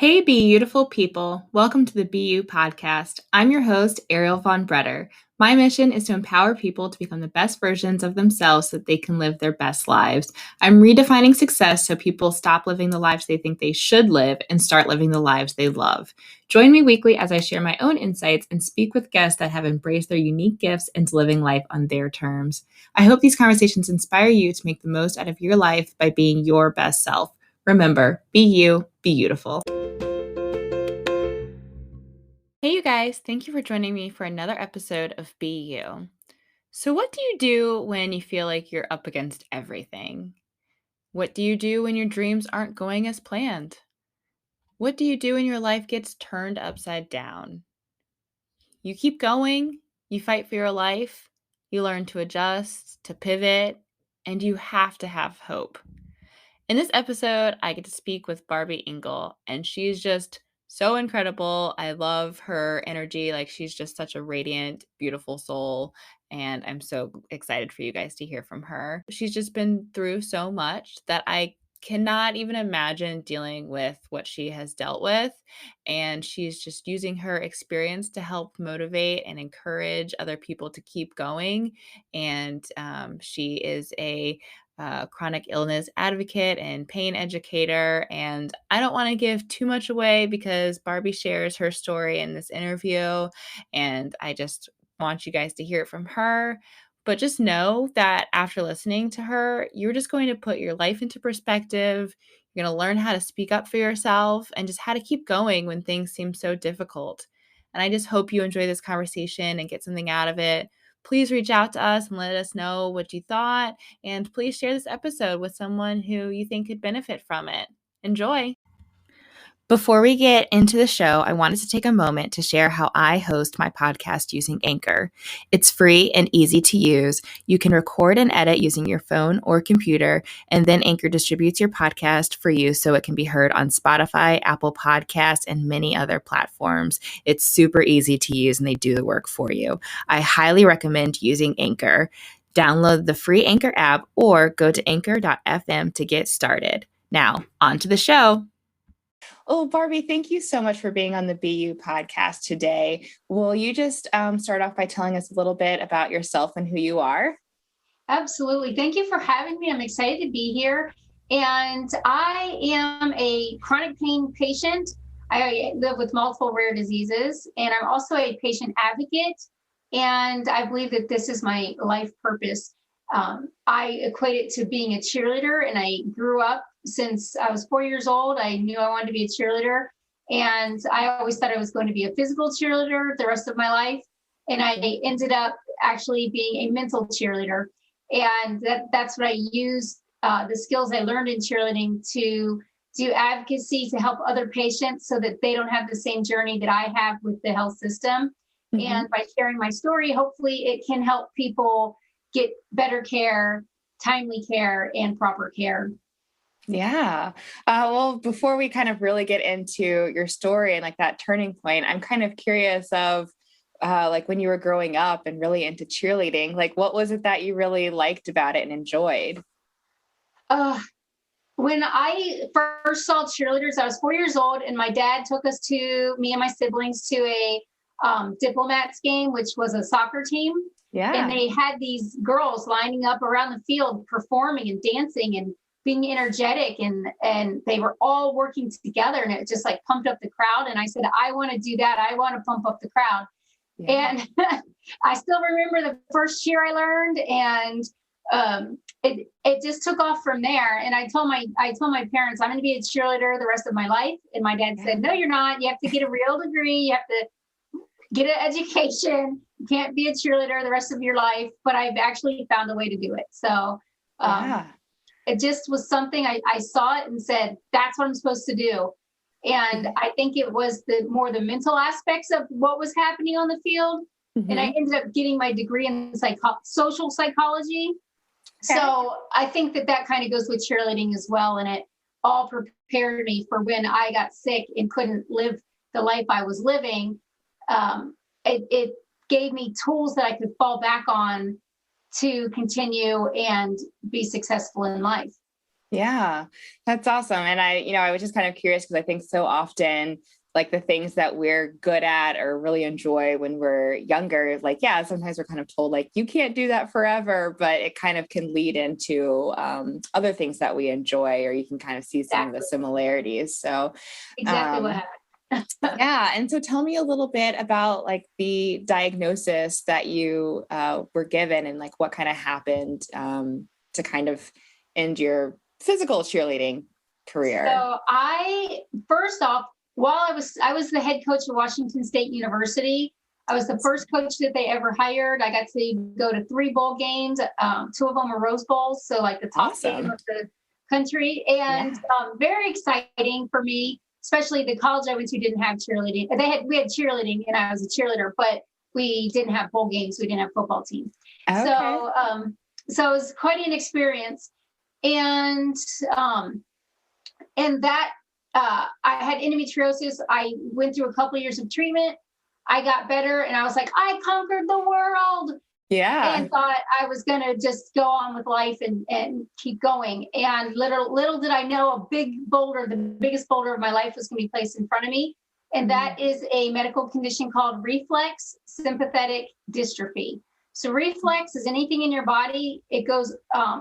Hey, beautiful people. Welcome to the BU podcast. I'm your host, Ariel Von Bretter. My mission is to empower people to become the best versions of themselves so that they can live their best lives. I'm redefining success so people stop living the lives they think they should live and start living the lives they love. Join me weekly as I share my own insights and speak with guests that have embraced their unique gifts into living life on their terms. I hope these conversations inspire you to make the most out of your life by being your best self. Remember, be you, be beautiful. Hey, you guys, thank you for joining me for another episode of Be You. So, what do you do when you feel like you're up against everything? What do you do when your dreams aren't going as planned? What do you do when your life gets turned upside down? You keep going, you fight for your life, you learn to adjust, to pivot, and you have to have hope. In this episode, I get to speak with Barby Ingle, and she's just so incredible. I love her energy. Like, she's just such a radiant, beautiful soul, and I'm so excited for you guys to hear from her. She's just been through so much that I cannot even imagine dealing with what she has dealt with, and she's just using her experience to help motivate and encourage other people to keep going. And she is a chronic illness advocate and pain educator. And I don't want to give too much away because Barbie shares her story in this interview. And I just want you guys to hear it from her. But just know that after listening to her, you're just going to put your life into perspective. You're going to learn how to speak up for yourself and just how to keep going when things seem so difficult. And I just hope you enjoy this conversation and get something out of it. Please reach out to us and let us know what you thought. And please share this episode with someone who you think could benefit from it. Enjoy. Before we get into the show, I wanted to take a moment to share how I host my podcast using Anchor. It's free and easy to use. You can record and edit using your phone or computer, and then Anchor distributes your podcast for you so it can be heard on Spotify, Apple Podcasts, and many other platforms. It's super easy to use, and they do the work for you. I highly recommend using Anchor. Download the free Anchor app or go to anchor.fm to get started. Now, on to the show. Oh, Barbie, thank you so much for being on the BU podcast today. Will you just start off by telling us a little bit about yourself and who you are? Absolutely. Thank you for having me. I'm excited to be here. And I am a chronic pain patient. I live with multiple rare diseases, and I'm also a patient advocate. And I believe that this is my life purpose. I equate it to being a cheerleader, and I grew up since I was 4 years old. I knew I wanted to be a cheerleader, and I always thought I was going to be a physical cheerleader the rest of my life. And I ended up actually being a mental cheerleader. And that's what I use, the skills I learned in cheerleading to do advocacy to help other patients so that they don't have the same journey that I have with the health system. Mm-hmm. And by sharing my story, hopefully it can help people get better care, timely care, and proper care. Yeah. Well, before we kind of really get into your story and like that turning point, I'm kind of curious of like when you were growing up and really into cheerleading, like what was it that you really liked about it and enjoyed? When I first saw cheerleaders, I was 4 years old, and my dad took me and my siblings to a Diplomats game, which was a soccer team. Yeah. And they had these girls lining up around the field performing and dancing and being energetic, and they were all working together, and it just like pumped up the crowd. And I said, I want to do that. I want to pump up the crowd. Yeah. And I still remember the first cheer I learned, and it just took off from there. And I told my parents, I'm going to be a cheerleader the rest of my life. And my dad said, no, you're not. You have to get a real degree. You have to get an education. You can't be a cheerleader the rest of your life. But I've actually found a way to do it. So it just was something I saw it and said, that's what I'm supposed to do. And I think it was the mental aspects of what was happening on the field. Mm-hmm. And I ended up getting my degree in social psychology. Okay. So I think that kind of goes with cheerleading as well. And it all prepared me for when I got sick and couldn't live the life I was living. It gave me tools that I could fall back on to continue and be successful in life. Yeah, that's awesome. And I was just kind of curious because I think so often, like the things that we're good at or really enjoy when we're younger, like, yeah, sometimes we're kind of told, like, you can't do that forever, but it kind of can lead into other things that we enjoy, or you can kind of see some of the Exactly. similarities. So, Exactly what um, happened. yeah. And so tell me a little bit about like the diagnosis that you were given and like what kind of happened to kind of end your physical cheerleading career. So I first off, while I was the head coach of Washington State University. I was the first coach that they ever hired. I got to go to 3 bowl games. Two of them were Rose Bowls, so like the top game Awesome. of the country, and Yeah. very exciting for me. Especially the college I went to didn't have cheerleading. We had cheerleading, and I was a cheerleader, but we didn't have bowl games. We didn't have football teams. Okay. So it was quite an experience, and um, that I had endometriosis. I went through a couple of years of treatment. I got better, and I was like, I conquered the world, Yeah. and thought I was going to just go on with life and keep going. And little did I know, a big boulder, the biggest boulder of my life, was going to be placed in front of me, and Mm. that is a medical condition called reflex sympathetic dystrophy. So reflex is anything in your body. It goes,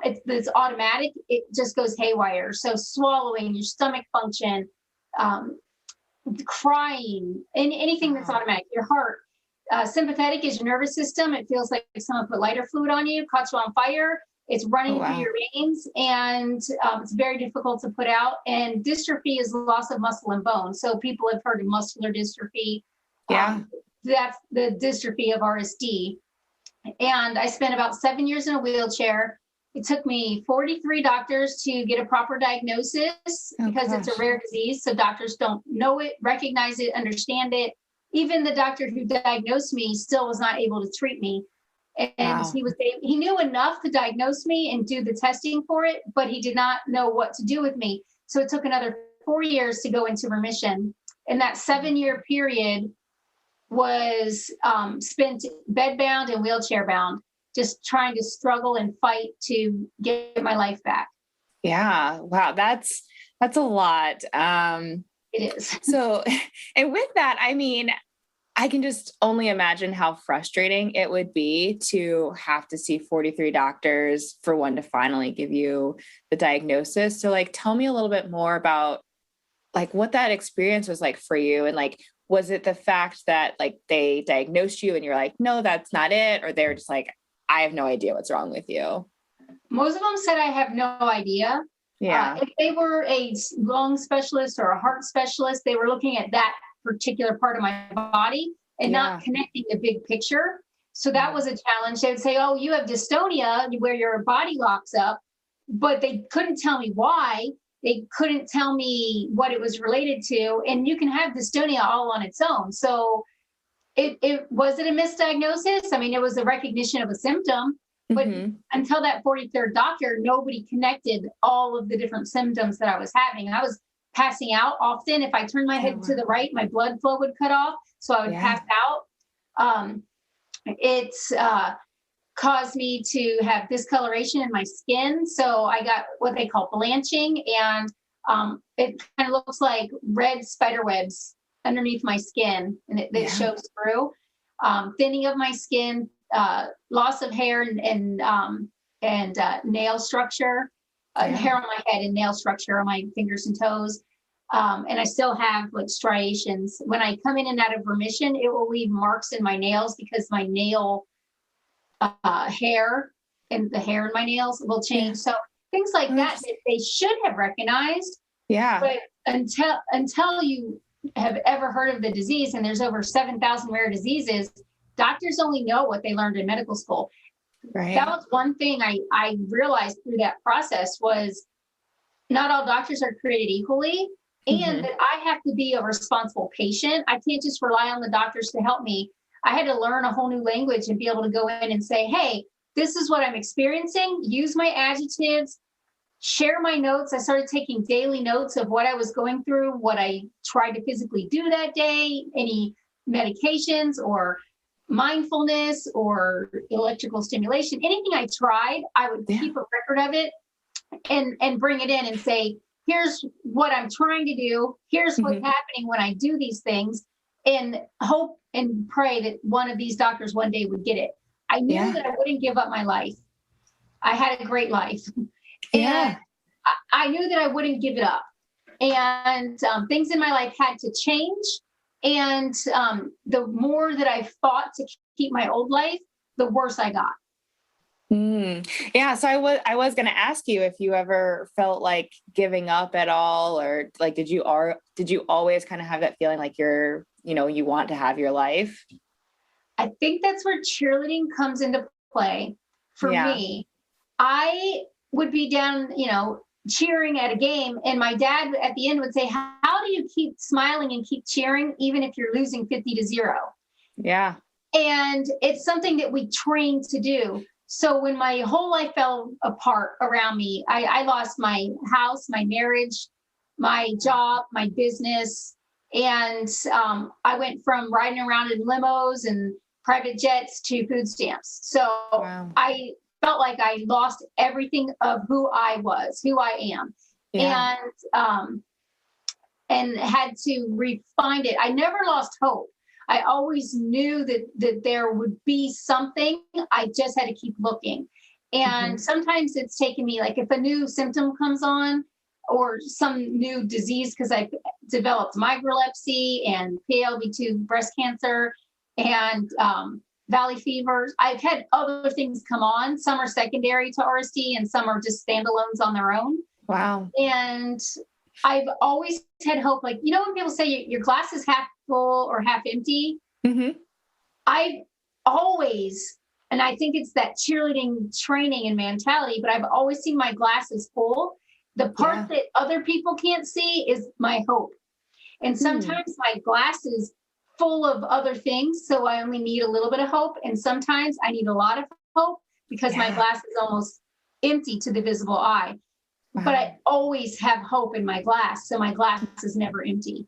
it's automatic. It just goes haywire. So swallowing, your stomach function, um, crying, and anything that's Wow. automatic. Your heart. Sympathetic is your nervous system. It feels like someone put lighter fluid on you, caught you on fire. It's Oh, running through wow. your veins, and it's very difficult to put out. And dystrophy is loss of muscle and bone. So people have heard of muscular dystrophy. Yeah. Um, that's the dystrophy of RSD. And I spent about 7 years in a wheelchair. It took me 43 doctors to get a proper diagnosis Oh, because it's a gosh. rare disease. So doctors don't know it, recognize it, understand it. Even the doctor who diagnosed me still was not able to treat me. And Wow. he knew enough to diagnose me and do the testing for it, but he did not know what to do with me. So it took another 4 years to go into remission. In that 7 year period, was spent bedbound and wheelchair bound, just trying to struggle and fight to get my life back. Yeah. Wow. That's a lot. It is. So, and with that, I mean, I can just only imagine how frustrating it would be to have to see 43 doctors for one to finally give you the diagnosis. So, like, tell me a little bit more about like what that experience was like for you. And like, was it the fact that like they diagnosed you and you're like, no, that's not it? Or they're just like, I have no idea what's wrong with you. Most of them said I have no idea. Yeah. If they were a lung specialist or a heart specialist, they were looking at that particular part of my body and not Yeah. connecting the big picture. So that was a challenge. They would say, oh, you have dystonia where your body locks up, but they couldn't tell me why. They couldn't tell me what it was related to. And you can have dystonia all on its own. So it was it a misdiagnosis? I mean, it was a recognition of a symptom, but Hmm. until that 43rd doctor, nobody connected all of the different symptoms that I was having. I was passing out often. If I turned my Oh, head to wow. the right, my blood flow would cut off. So I would Yeah. pass out. It's caused me to have discoloration in my skin. So I got what they call blanching, and it kind of looks like red spider webs underneath my skin, and it Yeah. shows through. Thinning of my skin, loss of hair and nail structure, Yeah. hair on my head and nail structure on my fingers and toes. And I still have like striations. When I come in and out of remission, it will leave marks in my nails because my nail hair and the hair in my nails will Yeah. change. So things like Oh, that interesting. that they should have recognized, Yeah. but until you have ever heard of the disease, and there's over 7,000 rare diseases, doctors only know what they learned in medical school. That Right. was one thing I realized through that process was not all doctors are created equally, and Hmm. that I have to be a responsible patient. I can't just rely on the doctors to help me. I had to learn a whole new language and be able to go in and say, hey, this is what I'm experiencing, use my adjectives, share my notes. I started taking daily notes of what I was going through, what I tried to physically do that day, any medications or mindfulness or electrical stimulation, anything I tried, I would Yeah. keep a record of it. and bring it in and say, here's what I'm trying to do. Here's what's Mhm. happening when I do these things, and hope and pray that one of these doctors one day would get it. I knew Yeah. that I wouldn't give up my life. I had a great life. And Yeah. I knew that I wouldn't give it up. And things in my life had to change. And the more that I fought to keep my old life, the worse I got. Mm. Yeah, so I was gonna ask you if you ever felt like giving up at all, or like did you always kind of have that feeling like you want to have your life? I think that's where cheerleading comes into play for Yeah. me. I would be down, cheering at a game, and my dad at the end would say, how do you keep smiling and keep cheering even if you're losing 50-0? Yeah. And it's something that we train to do. So when my whole life fell apart around me, I lost my house, my marriage, my job, my business. And I went from riding around in limos and private jets to food stamps. So Wow. I felt like I lost everything of who I was, who I am. Yeah. And had to refine it. I never lost hope. I always knew that there would be something. I just had to keep looking. Mhm. And sometimes it's taken me, like if a new symptom comes on or some new disease, because I developed microlepsy and PLB2 breast cancer and valley fevers. I've had other things come on. Some are secondary to RSD and some are just standalones on their own. Wow. And I've always had hope. Like, when people say your glass is half full or half empty, Mhm. I've always, and I think it's that cheerleading training and mentality, but I've always seen my glass is full. The Yeah. part that other people can't see is my hope. And Hmm. sometimes my glass is full of other things. So I only need a little bit of hope. And sometimes I need a lot of hope because my Yeah. glass is almost empty to the visible eye. But Wow. I always have hope in my glass. So my glass is never empty.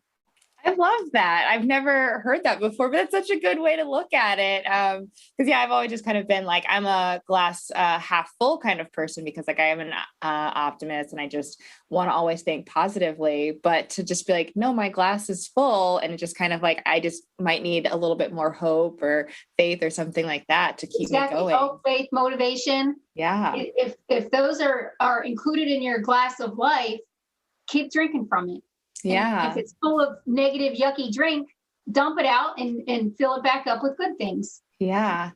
I love that. I've never heard that before, but that's such a good way to look at it. Because yeah, I've always just kind of been like, I'm a glass half full kind of person because like I am an optimist and I just want to always think positively. But to just be like, no, my glass is full, and it just kind of like I just might need a little bit more hope or faith or something like that to keep me Exactly. going. Hope, faith, motivation. Yeah. If those are included in your glass of life, keep drinking from it. And if Yeah. it's full of negative, yucky drink, dump it out and fill it back up with good things. Yeah.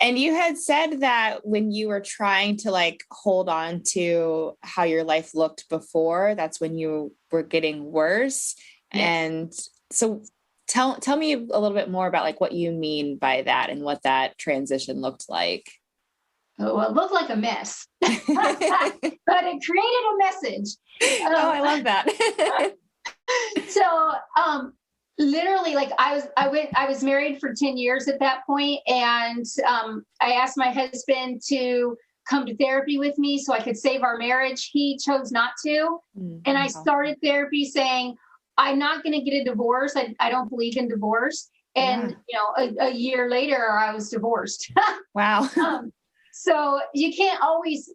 And you had said that when you were trying to like hold on to how your life looked before, that's when you were getting worse. Yes. And so tell me a little bit more about like what you mean by that and what that transition looked like. Oh, well, it looked like a mess, but Oh, it created a message. Um, I love that. so literally, like I was married for 10 years at that point, and I asked my husband to come to therapy with me so I could save our marriage. He chose not to. And I Wow. started therapy saying, I'm not going to get a divorce. I don't believe in divorce. And Yeah. a year later I was divorced. Wow. um, so you can't always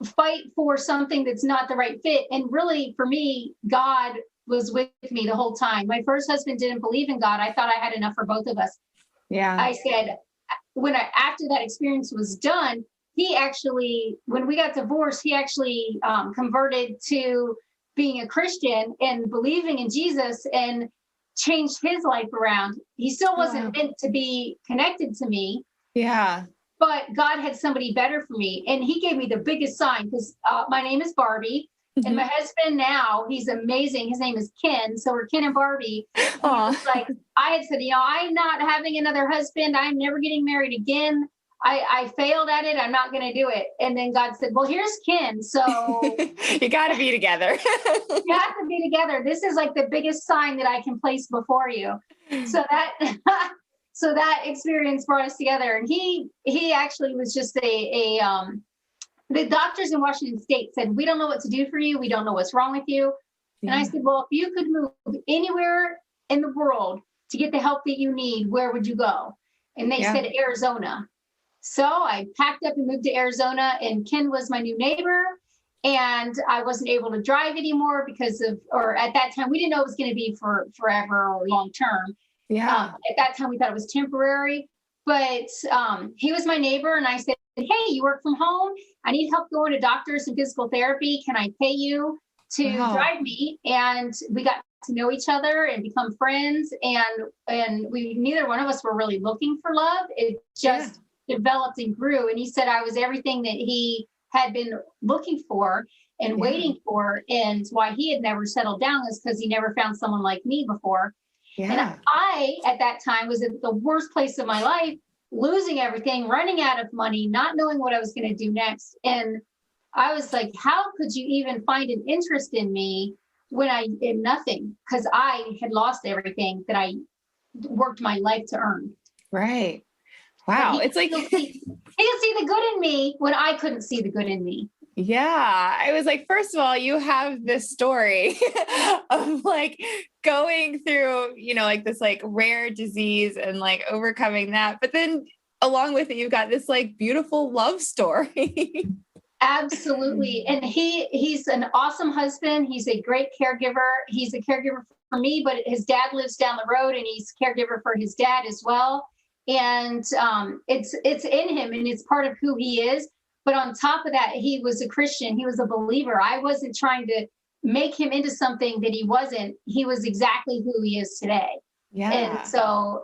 fight for something that's not the right fit. And really, for me, God was with me the whole time. My first husband didn't believe in God. I thought I had enough for both of us. Yeah. I said, after that experience was done, he actually, when we got divorced, he actually converted to being a Christian and believing in Jesus and changed his life around. He still Oh, wasn't wow. meant to be connected to me, Yeah. but God had somebody better for me. And he gave me the biggest sign because my name is Barbie. And my Mhm. husband now, he's amazing. His name is Ken. So we're Ken and Barbie. And he was Aw. like, I had said, I'm not having another husband. I'm never getting married again. I failed at it. I'm not going to do it. And then God said, well, here's Ken. So You got to be together. you have to be together. This is like the biggest sign that I can place before you. So that so that experience brought us together. And he actually was just the doctors in Washington State said, we don't know what to do for you. We don't know what's wrong with you. And I Yeah. said, well, if you could move anywhere in the world to get the help that you need, where would you go? And they Yeah. said Arizona. So I packed up and moved to Arizona, and Ken was my new neighbor. and I wasn't able to drive anymore or at that time, we didn't know it was going to be for forever or long term. Yeah. At that time, we thought it was temporary, but he was my neighbor, and I said, "Hey, you work from home? I need help going to doctors and physical therapy. Can I pay you to Wow. drive me?" And we got to know each other and become friends. And we neither one of us were really looking for love. It Yeah. just developed and grew. And he said I was everything that he had been looking for and Yeah. waiting for. And why he had never settled down is because he never found someone like me before. And Yeah. I, at that time, was at the worst place of my life, losing everything, running out of money, not knowing what I was going to do next. And I was like, how could you even find an interest in me when I did nothing? Because I had lost everything that I worked my life to earn. Right. But Wow. It's like, he could see the good in me when I couldn't see the good in me. yeah, I was like, first of all, you have this story of like going through, like this like rare disease and like overcoming that. But then along with it, you've got this like beautiful love story. Absolutely. And he's an awesome husband. He's a great caregiver. He's a caregiver for me, but his dad lives down the road, and he's caregiver for his dad as well. And it's in him, and it's part of who he is. But on top of that, he was a Christian. He was a believer. I wasn't trying to make him into something that he wasn't. He was exactly who he is today. And Yeah. so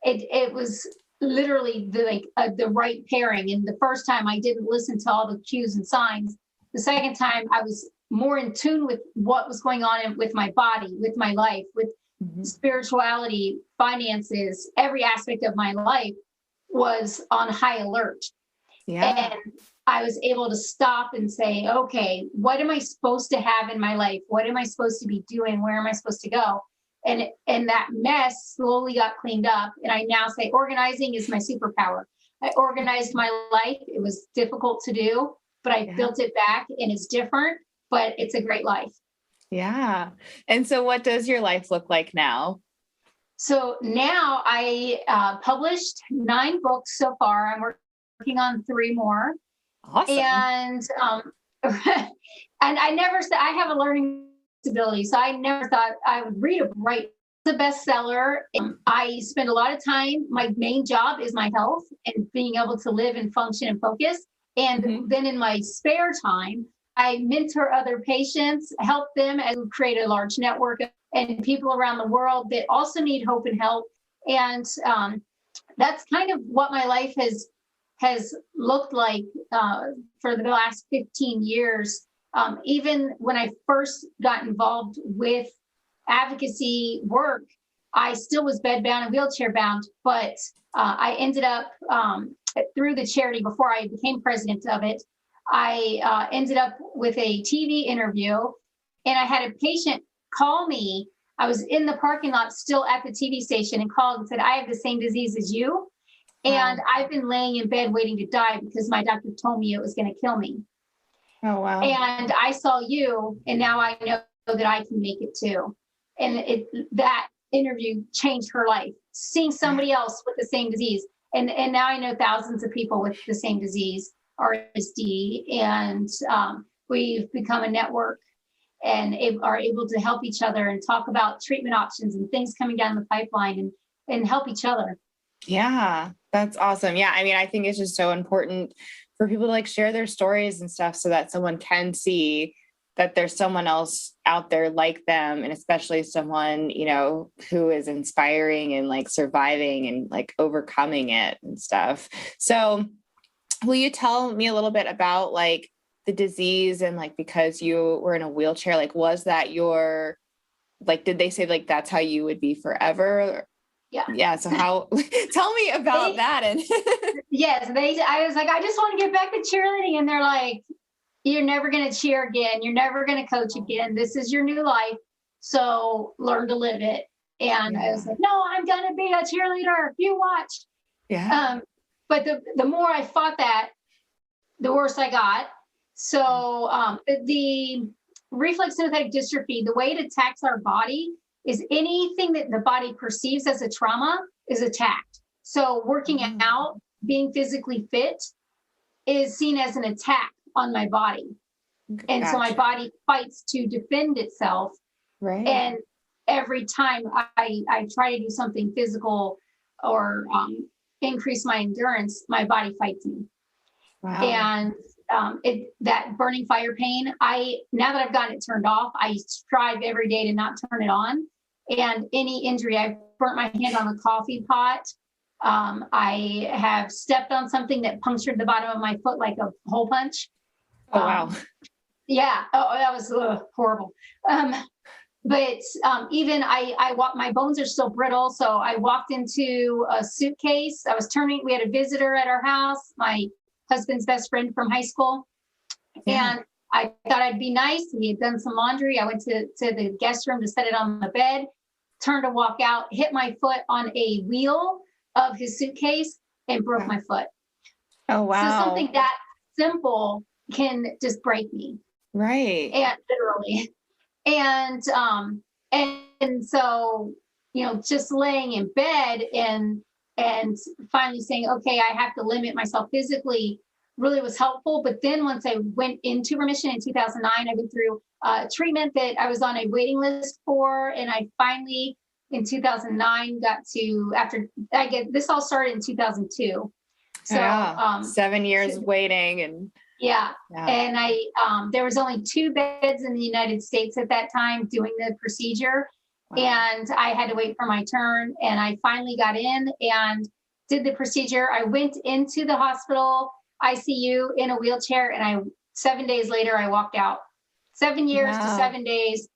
it was literally the right pairing. And the first time I didn't listen to all the cues and signs. The second time I was more in tune with what was going on with my body, with my life, with Mhm. spirituality, finances, every aspect of my life was on high alert. Yeah. And I was able to stop and say, okay, what am I supposed to have in my life? What am I supposed to be doing? Where am I supposed to go? And that mess slowly got cleaned up. And I now say organizing is my superpower. I organized my life. It was difficult to do, but I Yeah. built it back, and it's different, but it's a great life. Yeah. And so what does your life look like now? So now I published 9 books so far. I'm working on 3 more. Awesome. And and I never said I have a learning disability, so I never thought I would read or write the bestseller. I spend a lot of time. My main job is my health and being able to live and function and focus. And Mhm. then in my spare time, I mentor other patients, help them, and create a large network and people around the world that also need hope and help. And that's kind of what my life has looked like for the last 15 years. Even when I first got involved with advocacy work, I still was bedbound and wheelchair bound, but I ended up through the charity before I became president of it. I ended up with a TV interview, and I had a patient call me. I was in the parking lot still at the TV station and called and said, I have the same disease as you. And Wow. I've been laying in bed waiting to die because my doctor told me it was going to kill me. Oh, wow. And I saw you, and now I know that I can make it too. And that interview changed her life. Seeing Yeah. somebody else with the same disease, and now I know thousands of people with the same disease, RSD, and we've become a network and are able to help each other and talk about treatment options and things coming down the pipeline and help each other. Yeah, that's awesome. Yeah, I mean, I think it's just so important for people to like share their stories and stuff so that someone can see that there's someone else out there like them, and especially someone, who is inspiring and like surviving and like overcoming it and stuff. So, will you tell me a little bit about like the disease and like because you were in a wheelchair, like was that your like did they say like that's how you would be forever? Yeah. Yeah. So how tell me about They, that and yes, I was like, I just want to get back to cheerleading. And they're like, you're never going to cheer again. You're never going to coach again. This is your new life. So learn to live it. And I was yeah. like, no, I'm going to be a cheerleader. You watch. Yeah. But the more I fought that, the worse I got. So the reflex sympathetic dystrophy, the way it attacks our body is anything that the body perceives as a trauma is attacked. So working out, being physically fit is seen as an attack on my body. And so my Gotcha. body fights to defend itself. Right. And every time I try to do something physical or increase my endurance, my body fights me. Wow. And that burning fire pain, now that I've gotten it turned off, I strive every day to not turn it on. And any injury, I've burnt my hand on a coffee pot. I have stepped on something that punctured the bottom of my foot like a hole punch. Oh, wow. Yeah. Oh, that was horrible. Um, but even I walk, my bones are still brittle. So I walked into a suitcase. We had a visitor at our house, my husband's best friend from high school. Yeah. And I thought I'd be nice. He had done some laundry. I went to the guest room to set it on the bed, turned to walk out, hit my foot on a wheel of his suitcase and broke Wow. my foot. Oh, So something wow. that simple can just break me, Right. and literally. And so, just laying in bed and finally saying, okay, I have to limit myself physically, really was helpful. But then once I went into remission in 2009, I went through treatment that I was on a waiting list for, and I finally in 2009 got to, after this all started in 2002. So Yeah. 7 years waiting and yeah. yeah. And there was only 2 beds in the United States at that time doing the procedure. Wow. And I had to wait for my turn. And I finally got in and did the procedure. I went into the hospital ICU in a wheelchair. And 7 days later, I walked out. 7 years to Wow. 7 days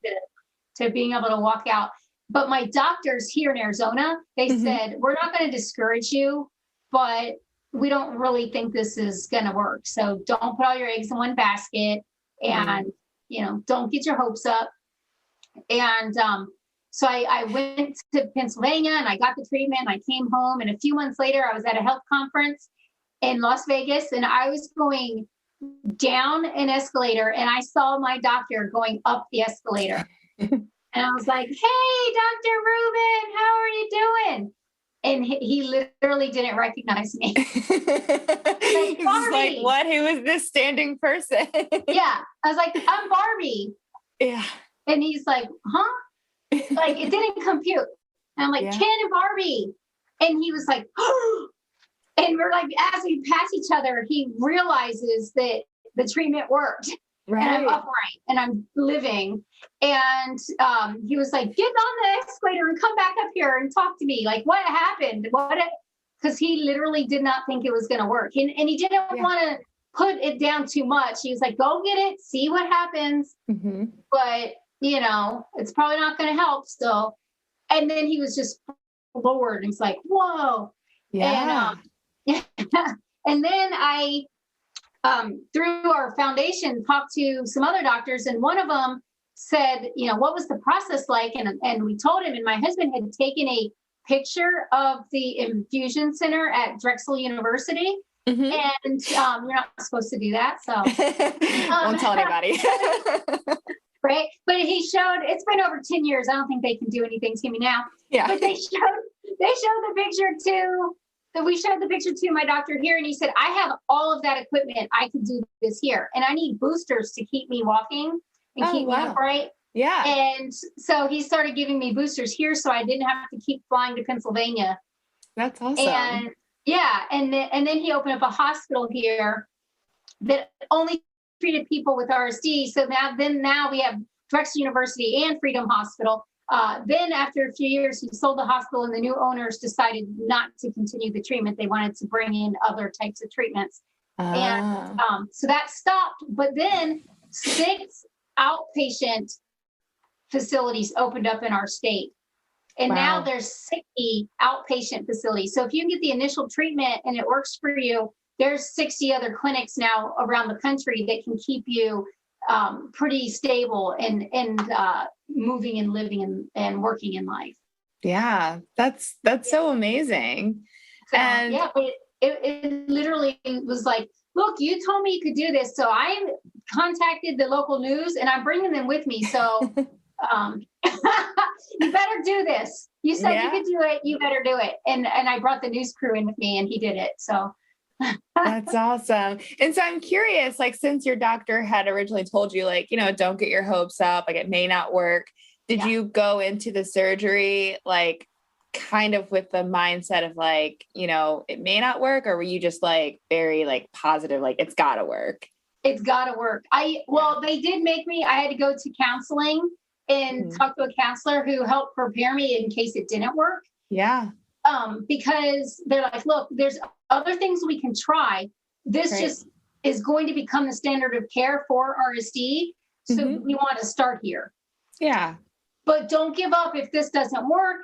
to being able to walk out. But my doctors here in Arizona, they said, we're not going to discourage you, but we don't really think this is going to work. So don't put all your eggs in one basket and, don't get your hopes up. And so I went to Pennsylvania and I got the treatment. And I came home, and a few months later, I was at a health conference in Las Vegas, and I was going down an escalator and I saw my doctor going up the escalator. And I was like, hey, Dr. Rubin, how are you doing? And he literally didn't recognize me. He's just like, what? Who is this standing person? Yeah. I was like, I'm Barbie. Yeah. And he's like, huh? Like, it didn't compute. And I'm like, Yeah. Ken and Barbie. And he was like, oh. And we're like, as we pass each other, he realizes that the treatment worked. Right. And I'm upright and I'm living. And he was like, get on the escalator and come back up here and talk to me. Like, what happened? Because he literally did not think it was going to work. And he didn't want to put it down too much. He was like, go get it, see what happens. But, it's probably not going to help still. And then he was just floored. And he's like, whoa. Yeah. And, and then I, through our foundation, talked to some other doctors, and one of them said, what was the process like? And we told him, and my husband had taken a picture of the infusion center at Drexel University. And you're not supposed to do that. So won't tell anybody. Right. But he showed, it's been over 10 years. I don't think they can do anything to me now. Yeah. But they showed the picture to we showed the picture to my doctor here, and he said, I have all of that equipment. I can do this here. And I need boosters to keep me walking and keep me upright. Yeah. And so he started giving me boosters here, so I didn't have to keep flying to Pennsylvania. That's awesome. And and then he opened up a hospital here that only treated people with RSD. So now we have Drexel University and Freedom Hospital. Then after a few years, he sold the hospital, and the new owners decided not to continue the treatment. They wanted to bring in other types of treatments. And so that stopped. But then 6 outpatient facilities opened up in our state. And now there's 60 outpatient facilities. So if you can get the initial treatment and it works for you, there's 60 other clinics now around the country that can keep you pretty stable and moving and living and working in life. Yeah, that's so amazing. So, and but it literally was like, look, you told me you could do this. So I contacted the local news, and I'm bringing them with me. So you better do this. You said you could do it. You better do it. And I brought the news crew in with me, and he did it. So That's awesome. And so I'm curious, like, since your doctor had originally told you, like, don't get your hopes up, like, it may not work. Did Yeah. you go into the surgery, like, kind of with the mindset of like, it may not work, or were you just like very like positive, like it's gotta work? It's got to work. Yeah. Well, they did make me, I had to go to counseling and Mhm. talk to a counselor who helped prepare me in case it didn't work. Yeah. Because they're like, look, there's other things we can try. This Right. just is going to become the standard of care for RSD. So Hmm. we want to start here. Yeah. But don't give up if this doesn't work.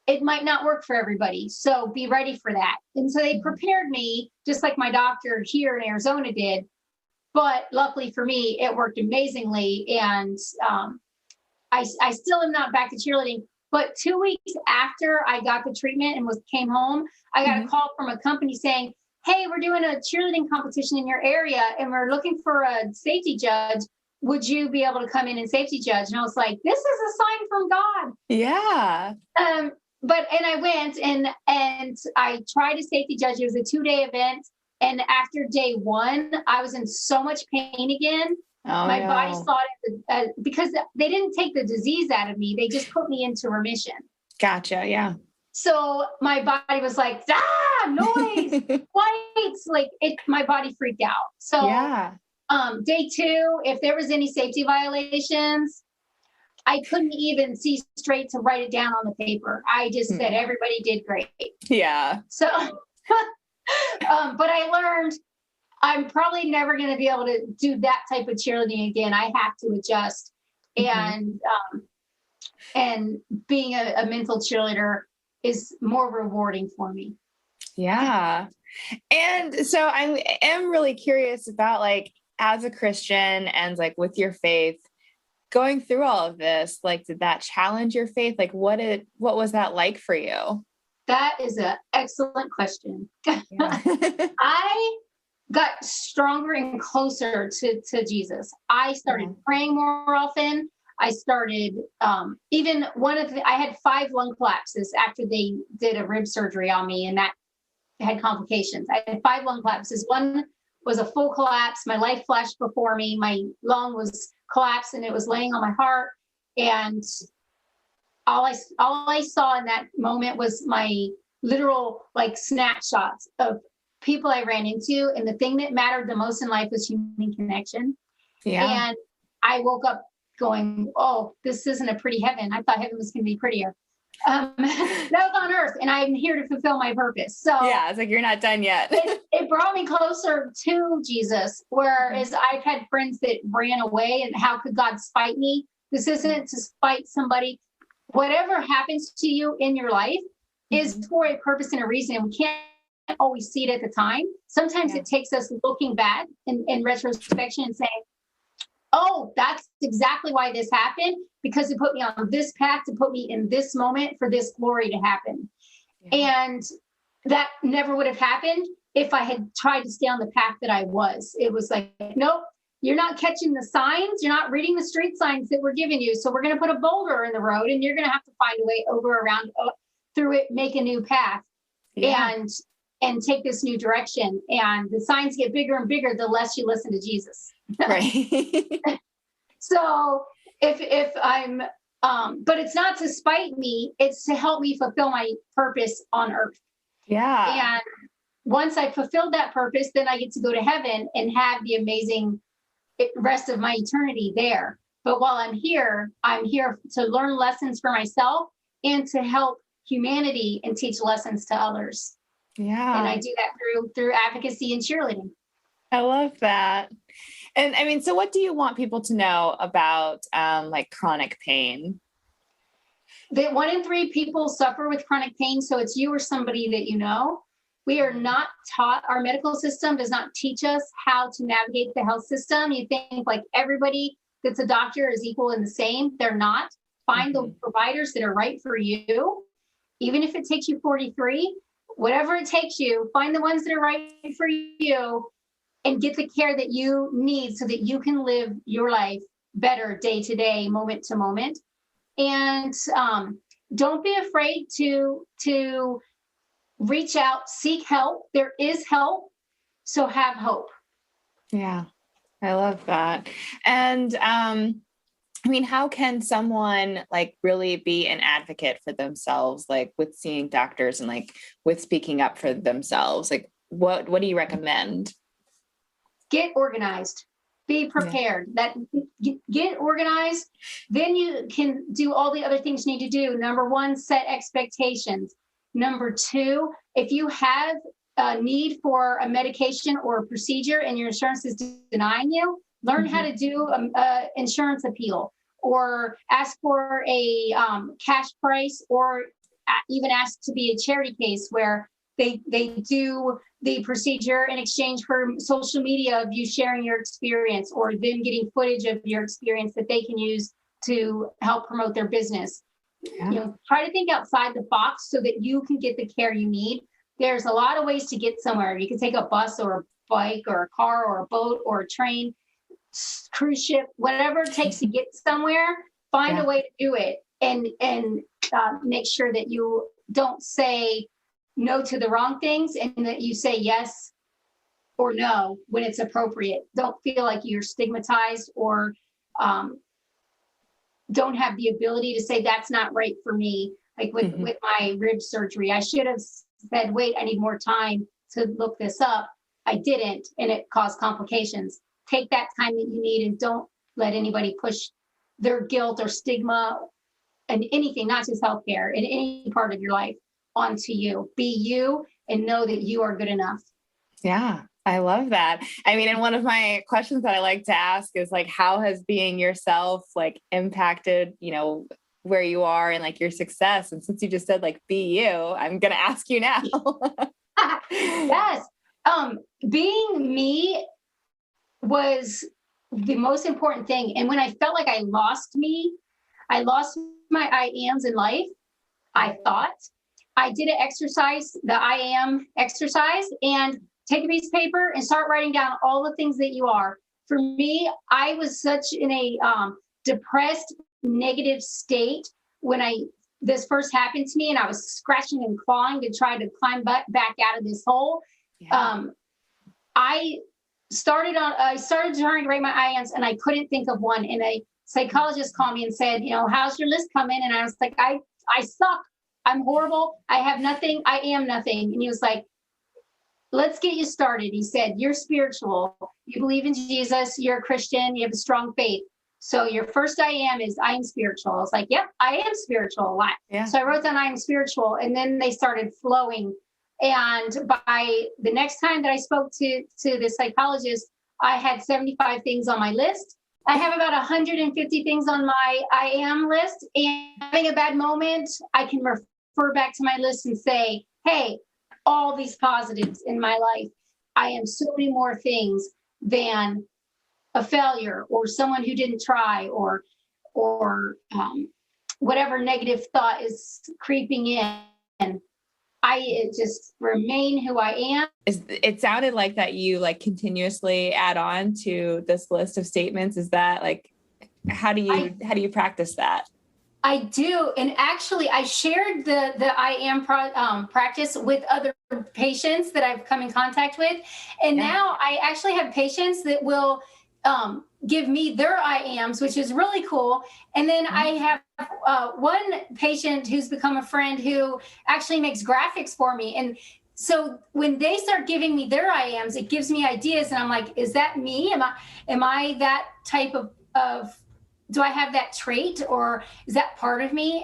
It might not work for everybody. So be ready for that. And so they Mhm. prepared me just like my doctor here in Arizona did. But luckily for me, it worked amazingly. And I still am not back to cheerleading. But 2 weeks after I got the treatment and came home, I got a Mhm. call from a company saying, "Hey, we're doing a cheerleading competition in your area, and we're looking for a safety judge. Would you be able to come in and safety judge?" And I was like, "This is a sign from God." Yeah. But I went and I tried to safety judge. It was a 2-day event, and after day one, I was in so much pain again. Oh My body no. saw it because they didn't take the disease out of me; they just put me into remission. Gotcha. Yeah. So my body was like, ah, noise, lights, like it. My body freaked out. So Yeah. day two, if there was any safety violations, I couldn't even see straight to write it down on the paper. I just said Mm. everybody did great. Yeah. So, but I learned I'm probably never going to be able to do that type of cheerleading again. I have to adjust, Hmm. and and being a mental cheerleader is more rewarding for me. Yeah. And so I am really curious about like as a Christian and like with your faith, going through all of this, like did that challenge your faith? Like what was that like for you? That is an excellent question. Yeah. I got stronger and closer to Jesus. I Yeah. started praying more often. I started even I had 5 lung collapses after they did a rib surgery on me, and that had complications. I had 5 lung collapses. One was a full collapse. My life flashed before me. My lung was collapsed and it was laying on my heart. And all I saw in that moment was my literal like snapshots of people I ran into. And the thing that mattered the most in life was human connection. Yeah. And I woke up going, oh, this isn't a pretty heaven. I thought heaven was going to be prettier. That was on earth, and I'm here to fulfill my purpose. So Yeah. It's like you're not done yet. it brought me closer to Jesus. Whereas I've had friends that ran away, and how could God spite me? This isn't to spite somebody. Whatever happens to you in your life is Mhm. for a purpose and a reason. And we can't always see it at the time. Sometimes Yeah. it takes us looking back in retrospection and saying, oh, that's exactly why this happened, because it put me on this path to put me in this moment for this glory to happen. Yeah. And that never would have happened if I had tried to stay on the path that I was. It was like, nope, you're not catching the signs. You're not reading the street signs that we're giving you. So we're going to put a boulder in the road, and you're going to have to find a way over, around, through it, make a new path, Yeah. and take this new direction. And the signs get bigger and bigger the less you listen to Jesus. Right. So if I'm but it's not to spite me, it's to help me fulfill my purpose on earth. Yeah. And once I fulfilled that purpose, then I get to go to heaven and have the amazing rest of my eternity there. But while I'm here to learn lessons for myself and to help humanity and teach lessons to others. And I Yeah. do that through advocacy and cheerleading. I love that. And I mean, so what do you want people to know about like chronic pain? That 1 in 3 people suffer with chronic pain. So it's you or somebody that you know. We are not taught, our medical system does not teach us how to navigate the health system. You think like everybody that's a doctor is equal and the same. They're not. Find the Mhm. providers that are right for you, even if it takes you 43, whatever it takes you, find the ones that are right for you and get the care that you need so that you can live your life better day to day, moment to moment. And don't be afraid to reach out, seek help. There is help. So have hope. Yeah, I love that. And I mean, how can someone like really be an advocate for themselves, like with seeing doctors and like with speaking up for themselves? Like, what do you recommend? Get organized. Be Yeah. prepared. That get organized. Then you can do all the other things you need to do. Number one, set expectations. Number two, if you have a need for a medication or a procedure and your insurance is denying you, learn how Mhm. to do a insurance appeal or ask for a cash price or even ask to be a charity case where they do the procedure in exchange for social media of you sharing your experience or them getting footage of your experience that they can use to help promote their business. Yeah. Try to think outside the box so that you can get the care you need. There's a lot of ways to get somewhere. You can take a bus or a bike or a car or a boat or a train, cruise ship, whatever it takes to get somewhere. Find a Yeah. way to do it, and make sure that you don't say no to the wrong things and that you say yes or no when it's appropriate. Don't feel like you're stigmatized or um, don't have the ability to say that's not right for me. Like Mhm. with my rib surgery, I should have said, wait, I need more time to look this up. I didn't, and it caused complications. Take that time that you need and don't let anybody push their guilt or stigma and anything, not just healthcare, in any part of your life onto you. Be you and know that you are good enough. Yeah, I love that. I mean, and one of my questions that I like to ask is like, how has being yourself like impacted, where you are and like your success? And since you just said like, be you, I'm going to ask you now. Yes. Being me was the most important thing. And when I felt like I lost me, I lost my I ams in life. I thought I did an exercise, the I am exercise, and take a piece of paper and start writing down all the things that you are. For me, I was such in a depressed, negative state when this first happened to me, and I was scratching and clawing to try to climb back out of this hole. Yeah. Um, I I started trying to rate my IAMs and I couldn't think of one. And a psychologist called me and said, how's your list coming? And I was like, I suck. I'm horrible. I have nothing. I am nothing. And he was like, let's get you started. He said, you're spiritual. You believe in Jesus. You're a Christian. You have a strong faith. So your first I am is I am spiritual. I was like, yep, I am spiritual a lot. Yeah. So I wrote down I am spiritual. And then they started flowing. And by the next time that I spoke to the psychologist, I had 75 things on my list. I have about 150 things on my I am list. And having a bad moment, I can refer back to my list and say, hey, all these positives in my life. I am so many more things than a failure or someone who didn't try or whatever negative thought is creeping in. I just remain who I am. It sounded like that you like continuously add on to this list of statements. Is that like, how do you practice that? I do, and actually, I shared the I am practice with other patients that I've come in contact with, and Yeah. now I actually have patients that will give me their I ams, which is really cool. And then I have one patient who's become a friend who actually makes graphics for me, and so when they start giving me their I ams, it gives me ideas, and I'm like, is that me? Am I that type of do I have that trait or is that part of me?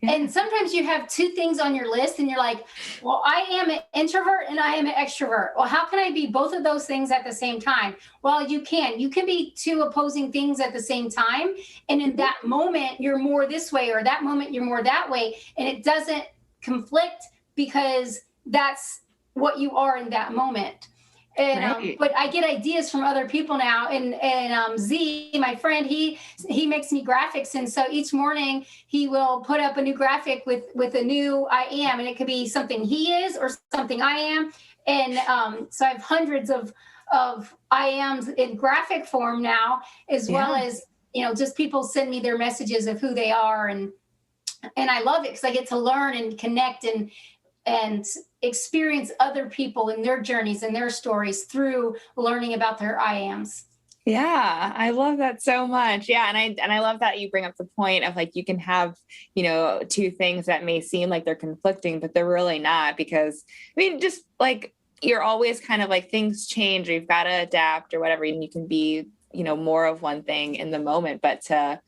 And sometimes you have two things on your list and you're like, well, I am an introvert and I am an extrovert. Well, how can I be both of those things at the same time? Well, you can be two opposing things at the same time. And in that moment, you're more this way, or that moment, you're more that way. And it doesn't conflict because that's what you are in that moment. And Right. but I get ideas from other people now. And Z, my friend, he makes me graphics, and so each morning he will put up a new graphic with a new I am, and it could be something he is or something I am. And so I have hundreds of I ams in graphic form now, as well Yeah. as just people send me their messages of who they are, and I love it because I get to learn and connect and and experience other people and their journeys and their stories through learning about their I ams. Yeah, I love that so much. Yeah, and I love that you bring up the point of like you can have, two things that may seem like they're conflicting, but they're really not because just like you're always kind of like things change or you've got to adapt or whatever, and you can be, more of one thing in the moment, but to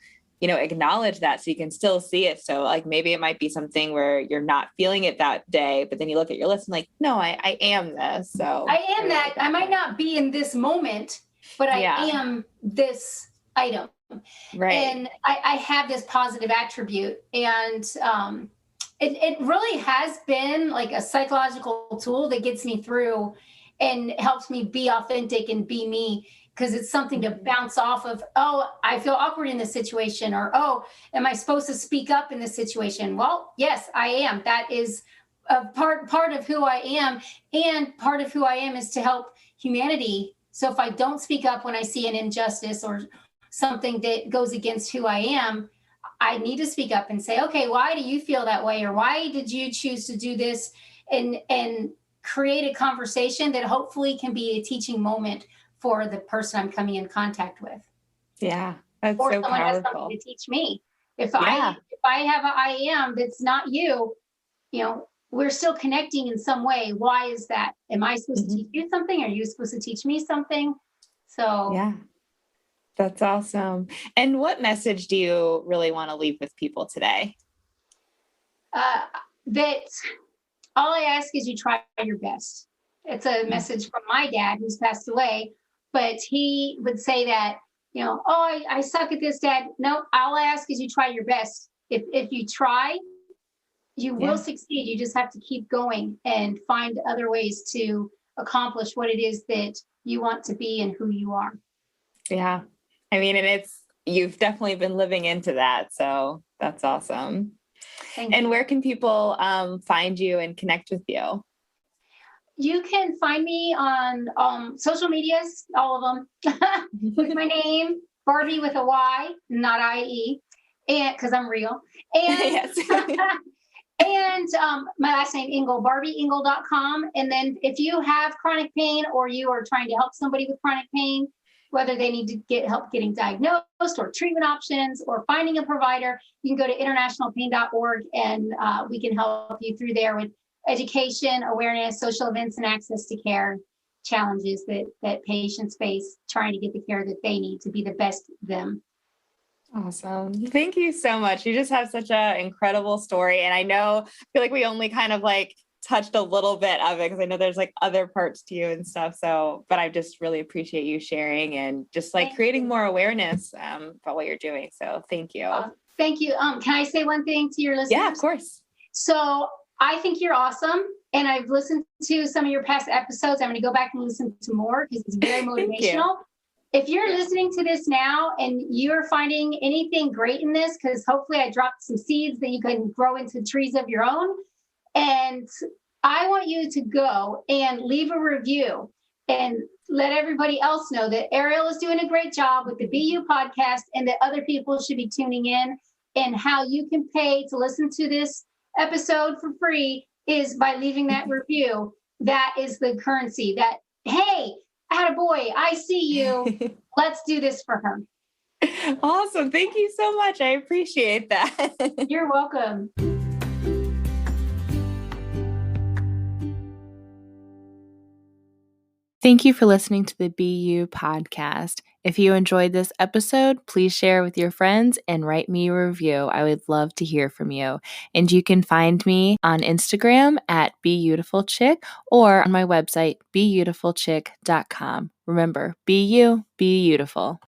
acknowledge that so you can still see it. So like maybe it might be something where you're not feeling it that day, but then you look at your list and like, no, I am this. So I am that. I might not be in this moment, but I yeah. am this item. Right. And I have this positive attribute. And it really has been like a psychological tool that gets me through and helps me be authentic and be me, because it's something to bounce off of. Oh, I feel awkward in this situation, or oh, am I supposed to speak up in this situation? Well, yes, I am. That is a part of who I am, and part of who I am is to help humanity. So if I don't speak up when I see an injustice or something that goes against who I am, I need to speak up and say, okay, why do you feel that way? Or why did you choose to do this? And create a conversation that hopefully can be a teaching moment for the person I'm coming in contact with. Yeah, that's or so someone has powerful. something to teach me. If Yeah. I have an I am that's not you, we're still connecting in some way. Why is that? Am I supposed to teach you something? Are you supposed to teach me something? So Yeah, that's awesome. And what message do you really want to leave with people today? that all I ask is you try your best. It's a message from my dad who's passed away, but he would say that, oh, I suck at this, Dad. No, all I ask is you try your best. If you try, you will Yeah. succeed. You just have to keep going and find other ways to accomplish what it is that you want to be and who you are. Yeah. And you've definitely been living into that. So that's awesome. Thank And you. where can people find you and connect with you? You can find me on social medias, all of them, with my name, Barbie with a Y, not IE, and because I'm real. And Yes. and my last name, Ingle, BarbieIngle.com. And then if you have chronic pain or you are trying to help somebody with chronic pain, whether they need to get help getting diagnosed or treatment options or finding a provider, you can go to internationalpain.org and we can help you through there with education, awareness, social events, and access to care challenges that patients face trying to get the care that they need to be the best them. Awesome. Thank you so much. You just have such an incredible story. And I feel like we only kind of like touched a little bit of it because I know there's like other parts to you and stuff. So, but I just really appreciate you sharing and just like creating more awareness about what you're doing. So thank you. Thank you. Can I say one thing to your listeners? Yeah, of course. So I think you're awesome. And I've listened to some of your past episodes. I'm going to go back and listen to more because it's very motivational. If you're listening to this now and you're finding anything great in this, because hopefully I dropped some seeds that you can grow into trees of your own. And I want you to go and leave a review and let everybody else know that Ariel is doing a great job with the BU podcast and that other people should be tuning in. And how you can pay to listen to this episode for free is by leaving that review. That is the currency that, hey, attaboy, I see you. Let's do this for her. Awesome. Thank you so much. I appreciate that. You're welcome. Thank you for listening to the BU podcast. If you enjoyed this episode, please share with your friends and write me a review. I would love to hear from you. And you can find me on Instagram at BeautifulChick or on my website, beautifulchick.com. Remember, be you, be beautiful.